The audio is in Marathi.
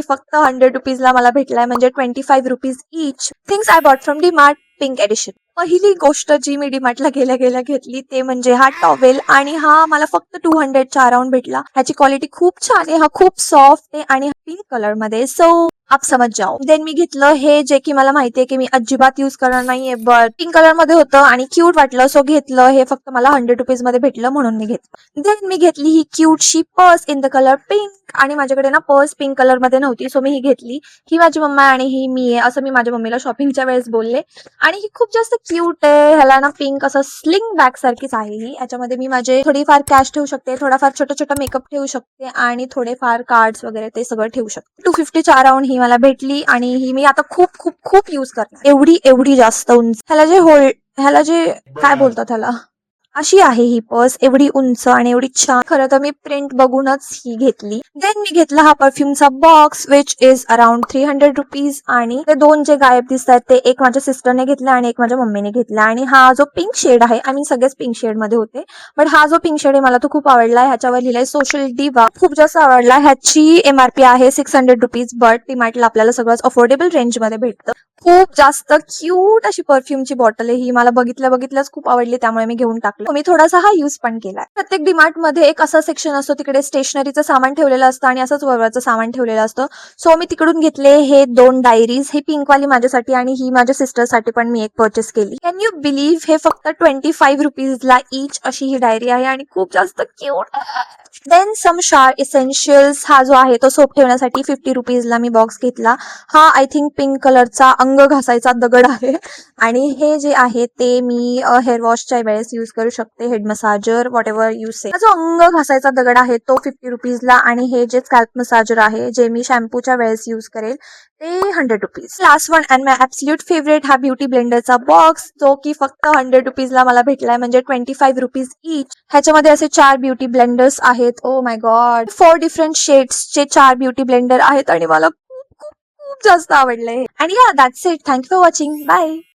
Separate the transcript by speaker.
Speaker 1: फक्त 100 रुपीजला मला भेटलाय, म्हणजे 25 rupees each. Things I bought from DMart pink edition. पहिली गोष्ट जी मी डीमार्टला गेल्या गेल्या घेतली ते म्हणजे हा टॉवेल, आणि हा मला फक्त 200च्या अराउंड भेटला. ह्याची क्वालिटी खूप छान आहे, हा खूप सॉफ्ट आहे आणि पिंक कलर मध्ये, सो आप समज जाओ. देन मी घेतलं हे, जे की मला माहितीये की मी अजिबात युज करणार नाहीये, बट पिंक कलर मध्ये होतं आणि क्यूट वाटलं, सो घेतलं. हे फक्त मला 100 रुपीज मध्ये भेटलं म्हणून मी घेतलं. देन मी घेतली ही क्यूटशी purse in the colour pink, आणि माझ्याकडे ना पर्स पिंक कलर मध्ये नव्हती, सो मी ही घेतली. ही माझी मम्मा आणि ही मी आहे, असं मी माझ्या मम्मीला शॉपिंगच्या वेळेस बोलले. आणि ही खूप जास्त क्यूट आहे. ह्याला ना पिंक असं स्लिंग बॅग सारखीच आहे ही. याच्यामध्ये मी माझे थोडीफार कॅश ठेवू शकते, थोडाफार छोटा छोटा मेकअप ठेवू शकते आणि थोडेफार कार्ड्स वगैरे ते सगळं ठेवू शकते. 250च्या अराउंड ही मला भेटली आणि ही मी आता खूप खूप खूप युज करते. एवढी एवढी जास्त उंच, ह्याला जे काय बोलतात ह्याला, अशी आहे ही पर्स, एवढी उंच आणि एवढी छान. खरं तर मी प्रिंट बघूनच ही घेतली. देन मी घेतला हा परफ्यूमचा box, which is around 300 rupees. आणि ते दोन जे गायब दिसतात ते एक माझ्या सिस्टरने घेतला आणि एक माझ्या मम्मीने घेतला. आणि हा जो पिंक शेड आहे, आय मीन सगळेच पिंक शेड मध्ये होते, बट हा जो पिंक शेड आहे मला तो खूप आवडला. ह्याच्यावर लिहिलंय सोशल डिवा, खूप जास्त आवडला. ह्याची एमआरपी आहे 600 रुपीज, बट डीमार्टला आपल्याला सगळंच अफोर्डेबल रेंज मध्ये भेटतं. खूप जास्त क्यूट अशी परफ्यूमची बॉटल आहे ही. मला बघितल्याच खूप आवडली, त्यामुळे मी घेऊन टाकलं. मी थोडासा हा यूज पण केलाय. प्रत्येक डीमार्ट मध्ये एक असा सेक्शन असतो, तिकडे स्टेशनरीचं सामान ठेवलेलं असतं आणि असंच वरवरचं सामान ठेवलेलं असतं. सो मी तिकडून घेतले हे 2 डायरीज, ही पिंकवाली माझ्यासाठी आणि ही माझ्या सिस्टरसाठी पण मी एक परचेस केली. कॅन यू बिलीव्ह, हे फक्त 25 रुपीजला इच अशी ही डायरी आहे आणि खूप जास्त क्यूट. देन सम शार इसेन्शियल्स, हा जो आहे तो सोप ठेवण्यासाठी 50 रुपीजला मी बॉक्स घेतला. हा आय थिंक पिंक कलरचा अंग घासायचा दगड आहे, आणि हे जे आहे ते मी हेअर वॉशच्या वेळेस यूज करू शकते. Head massager, whatever you say. हा जो अंग घासायचा दगड आहे तो 50 रुपीजला, आणि हे जे स्कॅल्प मसाजर आहे जे मी शॅम्पूच्या वेळेस यूज करेल ते 100 rupees. Last one and my absolute favourite, हा ब्युटी ब्लेंडरचा बॉक्स, जो की फक्त 100 रुपीजला मला भेटलाय, म्हणजे 25 रुपीज इच. ह्याच्यामध्ये असे 4 ब्युटी ब्लेंडर्स आहेत. ओ माय गॉड, 4 डिफरंट शेड्सचे 4 ब्युटी ब्लेंडर आहेत आणि मला खूप खूप खूप जास्त आवडलंय. आणि या that's it. Thank you for watching. Bye.